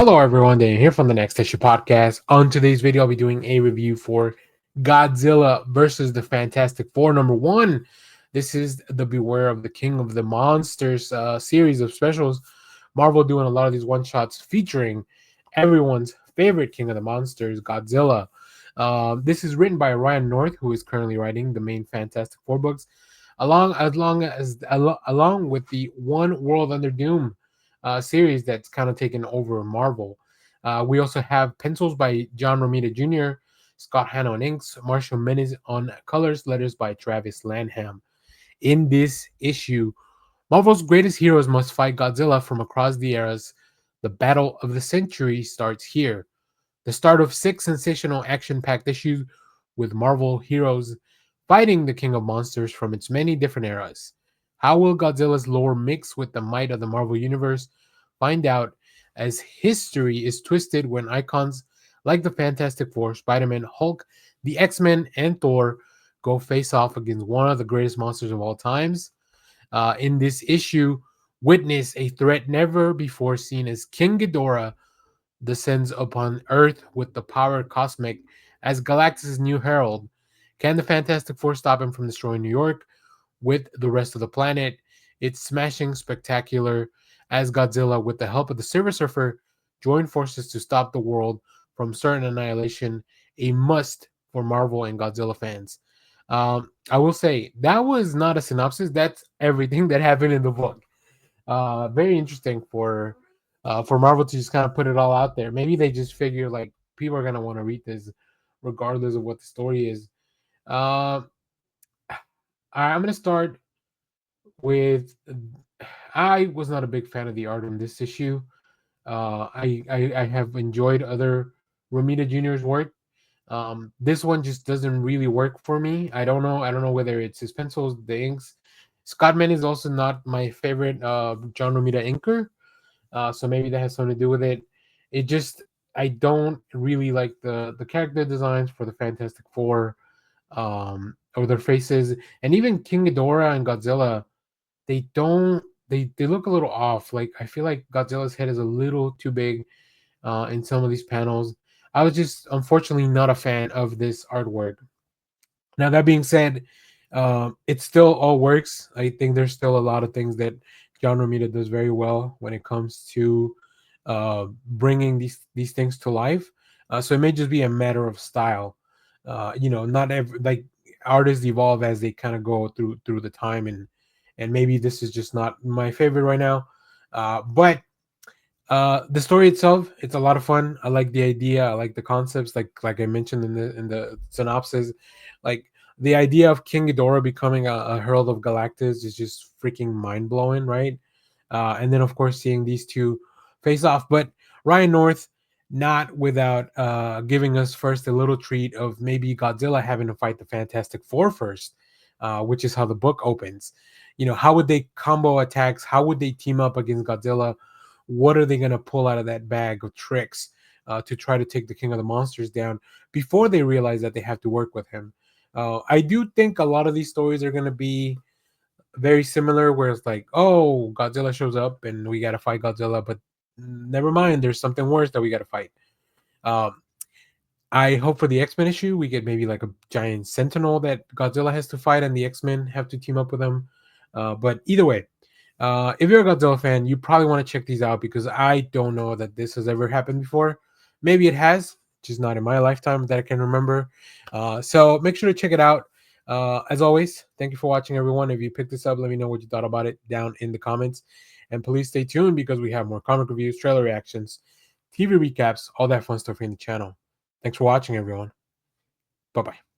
Hello everyone, Dan here from the Next Issue Podcast. On today's video, I'll be doing a review for Godzilla versus the Fantastic Four #1. This is the Beware of the King of the Monsters series of specials. Marvel doing a lot of these one-shots featuring everyone's favorite King of the Monsters, Godzilla. This is written by Ryan North, who is currently writing the main Fantastic Four books, along with the One World Under Doom series that's kind of taken over Marvel. We also have pencils by John Romita Jr., Scott Hanna on inks, Marshall Menes on colors, letters by Travis Lanham. In this issue, Marvel's greatest heroes must fight Godzilla from across the eras. The battle of the century starts here. The start of 6 sensational action-packed issues with Marvel heroes fighting the King of Monsters from its many different eras. How will Godzilla's lore mix with the might of the Marvel Universe? Find out as history is twisted when icons like the Fantastic Four, Spider-Man, Hulk, the X-Men, and Thor go face off against one of the greatest monsters of all times. In this issue, witness a threat never before seen as King Ghidorah descends upon Earth with the power cosmic as Galactus' new herald. Can the Fantastic Four stop him from destroying New York with the rest of the planet? It's smashing spectacular as Godzilla, with the help of the Silver Surfer, join forces to stop the world from certain annihilation. A must for Marvel and Godzilla fans. I will say that was not a synopsis. That's everything that happened in the book. Very interesting for Marvel to just kind of put it all out there. Maybe they just figure like people are gonna want to read this regardless of what the story is. Uh, I'm gonna start with. I was not a big fan of the art in this issue. I have enjoyed other Romita Jr.'s work. This one just doesn't really work for me. I don't know whether it's his pencils, the inks. Scott Mann is also not my favorite John Romita inker. So maybe that has something to do with it. It just I don't really like the character designs for the Fantastic Four, or their faces, and even King Ghidorah and Godzilla. They don't they look a little off. Like I feel like Godzilla's head is a little too big in some of these panels. I was just unfortunately not a fan of this artwork. Now that being said, it still all works. I think there's still a lot of things that John Romita does very well when it comes to bringing these things to life. So it may just be a matter of style. Not every like artists evolve as they kind of go through the time, and maybe this is just not my favorite right now. But the story itself, it's a lot of fun. I like the idea. I like the concepts. Like I mentioned in the synopsis, like the idea of King Ghidorah becoming a herald of Galactus is just freaking mind blowing, right? And then of course seeing these two face off, but Ryan North not without giving us first a little treat of maybe Godzilla having to fight the Fantastic Four first, which is how the book opens. How would they combo attacks? How would they team up against Godzilla? What are they going to pull out of that bag of tricks to try to take the King of the Monsters down before they realize that they have to work with him? I do think a lot of these stories are going to be very similar, where it's like, oh, Godzilla shows up and we got to fight Godzilla, but never mind, there's something worse that we got to fight. Um, I hope for the X-Men issue, we get maybe like a giant sentinel that Godzilla has to fight and the X-Men have to team up with them. But either way, if you're a Godzilla fan, you probably want to check these out because I don't know that this has ever happened before. Maybe it has, just not in my lifetime that I can remember. So make sure to check it out. As always, thank you for watching, everyone. If you picked this up, let me know what you thought about it down in the comments. And please stay tuned because we have more comic reviews, trailer reactions, TV recaps, all that fun stuff in the channel. Thanks for watching, everyone. Bye-bye.